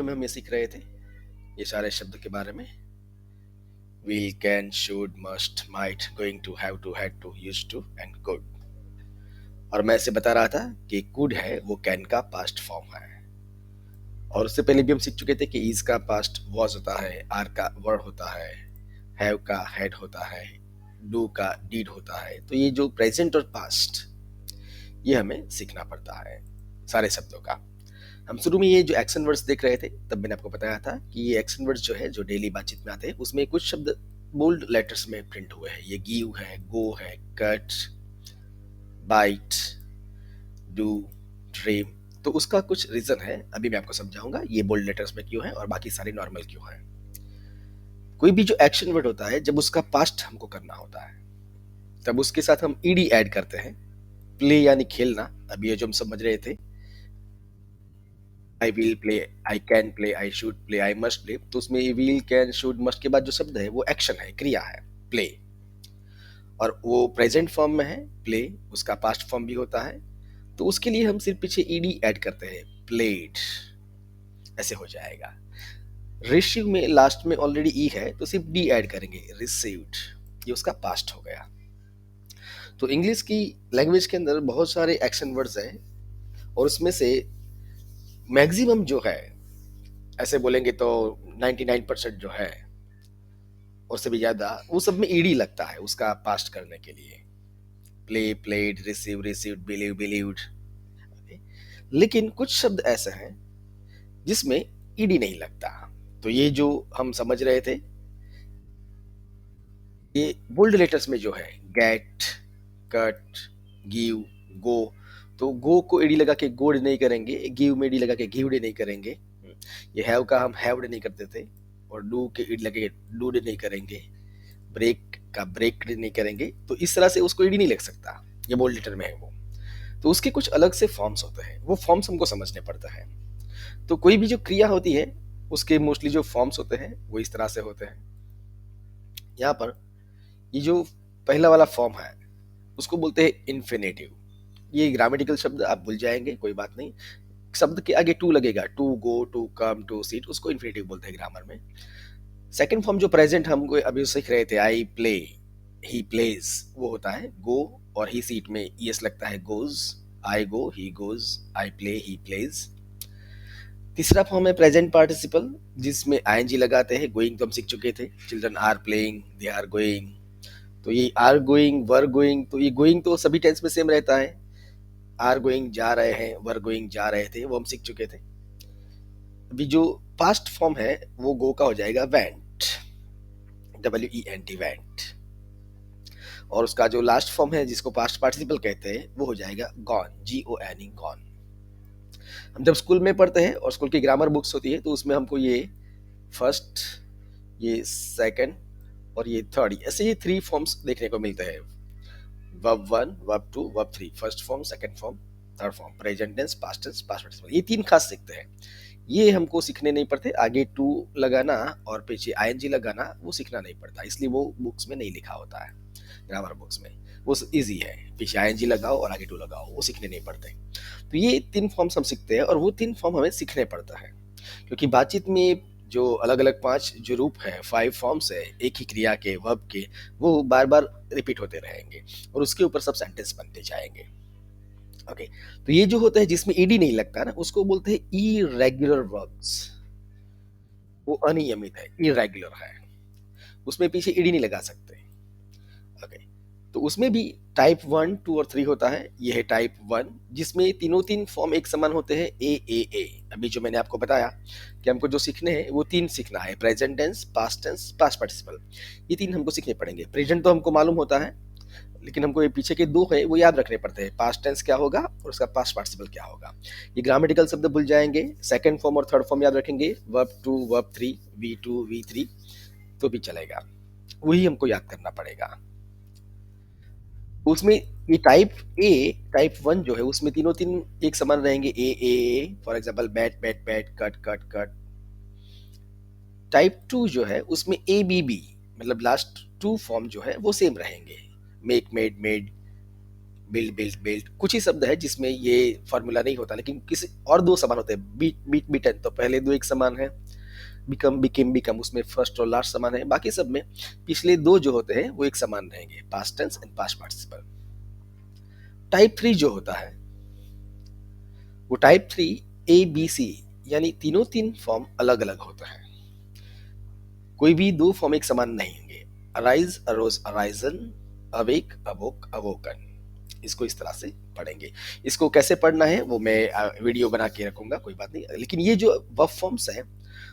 में हम ये सीख रहे थे ये सारे शब्द के बारे में। Will, can, should, must, might, going to, have to, had to, used to and could. और मैं इसे बता रहा था कि कुड है वो कैन का पास्ट फॉर्म है। और उससे पहले भी हम सीख चुके थे कि इज का पास्ट वॉज होता है, आर का वर होता है, हैव का हैड होता है, डू का डीड होता है। तो ये जो प्रेजेंट और पास्ट ये हमें सीखना पड़ता है सारे शब्दों का। हम शुरू में ये जो एक्शन वर्ड्स देख रहे थे तब मैंने आपको बताया था कि ये एक्शन वर्ड्स जो है जो डेली बातचीत में आते हैं उसमें कुछ शब्द बोल्ड लेटर्स में प्रिंट हुए हैं। ये गिव है, गो है, कट, बाइट, डू, ड्रीम। तो उसका कुछ रीजन है, अभी मैं आपको समझाऊंगा ये बोल्ड लेटर्स में क्यों है और बाकी सारे नॉर्मल क्यों है। कोई भी जो एक्शन वर्ड होता है जब उसका पास्ट हमको करना होता है तब उसके साथ हम ईडी ऐड करते हैं। प्ले यानी खेलना, अभी ये जो हम समझ रहे थे, I will play, I can play, I should play, I must play. तो उसमें विल, कैन, शुड, मस्ट के बाद जो शब्द है वो एक्शन है, क्रिया है, प्ले। और वो प्रेजेंट फॉर्म में है प्ले, उसका पास्ट फॉर्म भी होता है। तो उसके लिए हम सिर्फ पीछे ईडी ऐड करते हैं, प्लेड, ऐसे हो जाएगा। रिसीव में लास्ट में ऑलरेडी ई है तो सिर्फ डी ऐड करेंगे, रिसीव्ड, ये उसका पास्ट हो गया। तो इंग्लिश की लैंग्वेज के अंदर बहुत सारे एक्शन वर्ड्स हैं और उसमें से मैक्सिमम जो है, ऐसे बोलेंगे तो 99% जो है और से भी ज्यादा, वो सब में ईडी लगता है उसका पास्ट करने के लिए। Play, played, receive, received, believe, believed. लेकिन कुछ शब्द ऐसे हैं जिसमें ईडी नहीं लगता। तो ये जो हम समझ रहे थे ये बोल्ड लेटर्स में जो है गेट, कट, गिव, गो। तो गो को ईडी लगा के गोड नहीं करेंगे, गिव में ईडी लगा के गिव्ड नहीं करेंगे। ये हैव का हम हैव्ड नहीं करते थे और डू के ईडी लगे डूड नहीं करेंगे, ब्रेक का ब्रेक नहीं करेंगे। तो इस तरह से उसको ईडी नहीं लग सकता, ये बोल्ड लेटर में है वो। तो उसके कुछ अलग से फॉर्म्स होते हैं, वो फॉर्म्स हमको समझने पड़ते हैं। तो कोई भी जो क्रिया होती है उसके मोस्टली जो फॉर्म्स होते हैं वो इस तरह से होते हैं। यहाँ पर ये जो पहला वाला फॉर्म है उसको बोलते हैं इन्फिनेटिव। ये ग्रामेटिकल शब्द आप भूल जाएंगे, कोई बात नहीं। शब्द के आगे टू लगेगा, to go, to come, to sit, उसको इन्फिनेटिव बोलते हैं ग्रामर में। सेकंड फॉर्म जो प्रेजेंट हम अभी सीख रहे थे, आई प्ले, ही प्लेज, वो होता है गो, और ही सीट में ईएस लगता है, goes. I go, he goes, I play, he plays. तीसरा फॉर्म है प्रेजेंट पार्टिसिपल जिसमें आईएनजी लगाते हैं। गोइंग तो हम सीख चुके थे, children are playing, they are going. तो ये आर गोइंग, वर गोइंग, तो ये गोइंग तो सभी टेंस में सेम रहता है। आर गोइंग जा रहे हैं, वर गोइंग जा रहे थे, वो हम सीख चुके थे। अभी जो पास्ट फॉर्म है वो गो का हो जाएगा वेंट, WENT, वेंट। और उसका जो लास्ट फॉर्म है जिसको पास्ट पार्टिसिपल कहते हैं वो हो जाएगा गॉन, GONE, गॉन। हम जब स्कूल में पढ़ते हैं और स्कूल की ग्रामर बुक्स होती है तो उसमें हमको ये फर्स्ट, ये सेकंड और ये थर्ड, ऐसे ये 3 फॉर्म्स देखने को मिलते हैं। Verb 1, verb 2, verb 3, first form, second form, third form, present tense, past tense, past participle, ये 3 खास सीखते हैं। ये हमको सीखने नहीं पड़ते, आगे टू लगाना और पीछे आईएनजी लगाना वो सीखना नहीं पड़ता, इसलिए वो बुक्स में नहीं लिखा होता है। ग्रामर बुक्स में वो इजी है, पीछे आईएनजी लगाओ और आगे टू लगाओ, वो सीखने नहीं पड़ते। तो ये 3 फॉर्म्स हम सीखते हैं और वो 3 फॉर्म हमें सीखने पड़ता है क्योंकि बातचीत में जो अलग अलग 5 जो रूप है, 5 फॉर्म्स है एक ही क्रिया के, वर्ब के, वो बार बार रिपीट होते रहेंगे और उसके ऊपर सब सेंटेंस बनते जाएंगे। ओके, तो ये जो होता है जिसमें ईडी नहीं लगता ना उसको बोलते हैं इरेगुलर वर्ब्स। वो अनियमित है, इरेगुलर है, उसमें पीछे ईडी नहीं लगा सकते। ओके, तो उसमें भी टाइप 1, 2 और 3 होता है। ये है टाइप 1 जिसमें तीनों 3 फॉर्म एक समान होते हैं, ए। अभी जो मैंने आपको बताया कि हमको जो सीखने हैं वो 3 सीखना है, present tense, past tense, past participle. ये 3 हमको सीखने पड़ेंगे। प्रेजेंट तो हमको मालूम होता है लेकिन हमको ये पीछे के 2 है वो याद रखने पड़ते हैं, पास्ट टेंस क्या होगा और उसका पास्ट पार्टिसिपल क्या होगा। ये ग्रामेटिकल शब्द भूल जाएंगे, सेकंड फॉर्म और थर्ड फॉर्म याद रखेंगे, वर्ब 2, वर्ब 3, V2, V3 तो भी चलेगा, वही हमको याद करना पड़ेगा। उसमें ये टाइप 1 जो है उसमें तीनों 3 एक समान रहेंगे, A. For example bat, bat, bat, cut, cut, cut. Type 2 जो है उसमें ABB, मतलब लास्ट 2 फॉर्म जो है वो सेम रहेंगे, make, made, made, build build build, कुछ ही शब्द है जिसमें ये फॉर्मूला नहीं होता, लेकिन किसी और दो समान होते हैं। बीट बीट बीटन, तो पहले दो एक समान है। बिकम बिकेम बिकम, उसमें फर्स्ट और लास्ट समान है। बाकी सब में पिछले दो जो होते हैं वो एक समान रहेंगे, past tense and past participle. Type 3 जो होता है वो टाइप 3 ए बी सी, यानी तीनों तीन फॉर्म अलग अलग होता है। कोई भी दो फॉर्म एक समान नहीं होंगे। Arise arose arisen, awake awoke awoken, इसको इस तरह से पढ़ेंगे। इसको कैसे पढ़ना है वो मैं वीडियो बना के रखूंगा, कोई बात नहीं। लेकिन ये जो वर्ब फॉर्म्स हैं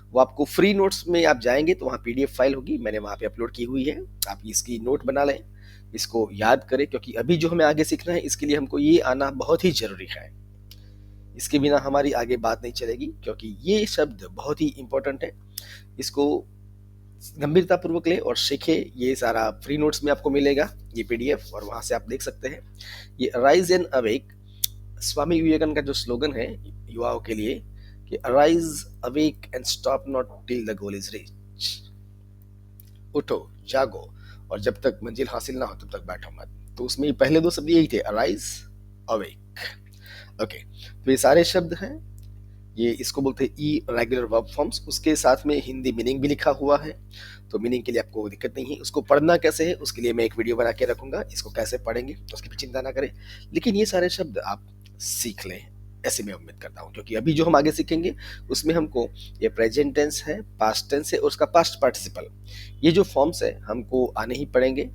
वो आपको फ्री नोट्स में आप जाएंगे तो वहाँ पीडीएफ फाइल होगी, मैंने वहाँ पे अपलोड की हुई है। आप इसकी नोट बना लें, इसको याद करें, क्योंकि अभी जो हमें आगे सीखना है इसके लिए हमको ये आना बहुत ही जरूरी है। इसके बिना हमारी आगे बात नहीं चलेगी, क्योंकि ये शब्द बहुत ही इंपॉर्टेंट है। इसको गंभीरता पूर्वक ले और सीखे। ये सारा फ्री नोट्स में आपको मिलेगा, ये पीडीएफ, और वहां से आप देख सकते हैं। ये arise and awake Swami Vivekananda का जो स्लोगन है युवाओं के लिए कि arise awake and stop not till the goal is reach. उठो, जागो, और जब तक मंजिल हासिल ना हो तब तक बैठो मत। तो उसमें पहले दो शब्द यही थे, अराइज अवेक। ओके, तो ये सारे शब्द हैं, ये इसको बोलते हैं ई रेगुलर वर्ब फॉर्म्स। उसके साथ में हिंदी मीनिंग भी लिखा हुआ है, तो मीनिंग के लिए आपको दिक्कत नहीं है। उसको पढ़ना कैसे है उसके लिए मैं एक वीडियो बना के रखूंगा, इसको कैसे पढ़ेंगे तो उसकी भी चिंता ना करें। लेकिन ये सारे शब्द आप सीख लें, ऐसे मैं उम्मीद करता हूँ, क्योंकि अभी जो हम आगे सीखेंगे उसमें हमको ये प्रेजेंट टेंस है, पास्ट टेंस है और उसका पास्ट पार्टिसिपल, ये जो फॉर्म्स है हमको आने ही पड़ेंगे,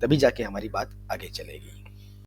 तभी जाके हमारी बात आगे चलेगी।